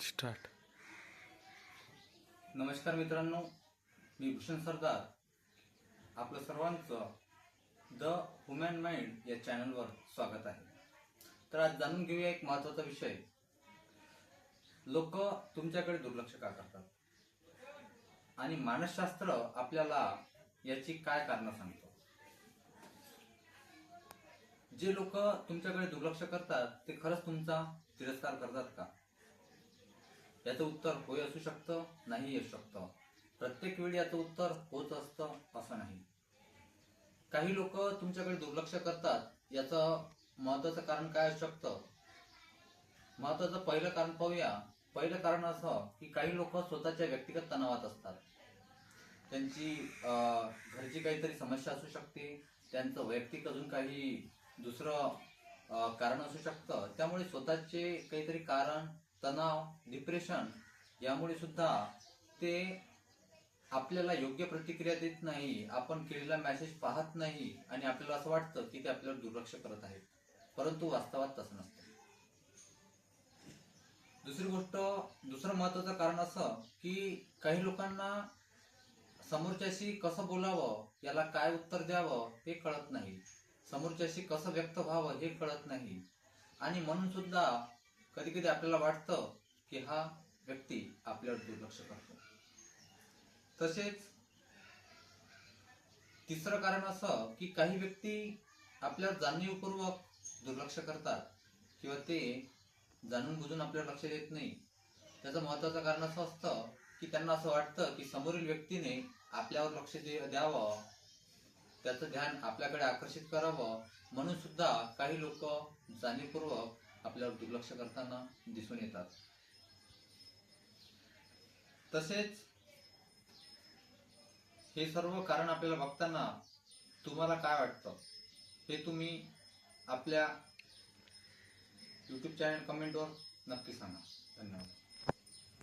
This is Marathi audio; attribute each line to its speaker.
Speaker 1: स्टार्ट.
Speaker 2: नमस्कार मित्रांनो, मी भूषण सरदार आपलं सर्वांचं द ह्युमन माइंड या चॅनलवर स्वागत आहे. तर आज जाणून घेऊया एक महत्त्वाचा विषय. लोक तुमच्याकडे दुर्लक्ष का करतात आणि मानसशास्त्र आपल्याला याची काय कारणं सांगतो. जे लोक तुमच्याकडे दुर्लक्ष करतात ते खरंच तुमचा तिरस्कार करतात का? याचं उत्तर होय असू शकतं, नाही असू शकतं. प्रत्येक वेळी याचं उत्तर होच असतं असं नाही. काही लोक तुमच्याकडे दुर्लक्ष करतात याचं महत्वाचं कारण काय असू शकतं. महत्वाचं पहिलं कारण पाहूया. पहिलं कारण असं की काही लोक स्वतःच्या व्यक्तिगत तणावात असतात. त्यांची घरची काहीतरी समस्या असू शकते, त्यांचं वैयक्तिक अजून काही दुसरं कारण असू शकतं. त्यामुळे स्वतःचे काहीतरी कारण, तणाव, डिप्रेशन यामुळे सुद्धा ते आपल्याला योग्य प्रतिक्रिया देत नाही, आपण केलेला मेसेज पाहत नाही आणि आपल्याला असं वाटतं की ते आपल्याला दुर्लक्ष करत आहेत, परंतु वास्तवात तसं नसतं. दुसरं महत्वाचं कारण असं की काही लोकांना समोरच्याशी कसं बोलावं, याला काय उत्तर द्यावं हे कळत नाही, समोरच्याशी कसं व्यक्त व्हावं हे कळत नाही. आणि म्हणून सुद्धा कधी कधी आपल्याला वाटतं की हा व्यक्ती आपल्यावर दुर्लक्ष करतो. तसेच तिसरं कारण असं की काही व्यक्ती आपल्यावर जाणीवपूर्वक दुर्लक्ष करतात किंवा ते जाणून बुजून आपल्यावर लक्ष देत नाही. त्याचं महत्वाचं कारण असं असतं की त्यांना असं वाटतं की समोरील व्यक्तीने आपल्यावर लक्ष द्यावं, त्याचं ध्यान आपल्याकडे आकर्षित करावं, म्हणून सुद्धा काही लोक जाणीवपूर्वक आपल्यावर दुर्लक्ष करताना दिसून येतात. तसेच हे सर्व कारण आपल्याला बघताना तुम्हाला काय वाटतं हे तुम्ही आपल्या YouTube चॅनल कमेंटवर नक्की सांगा. धन्यवाद.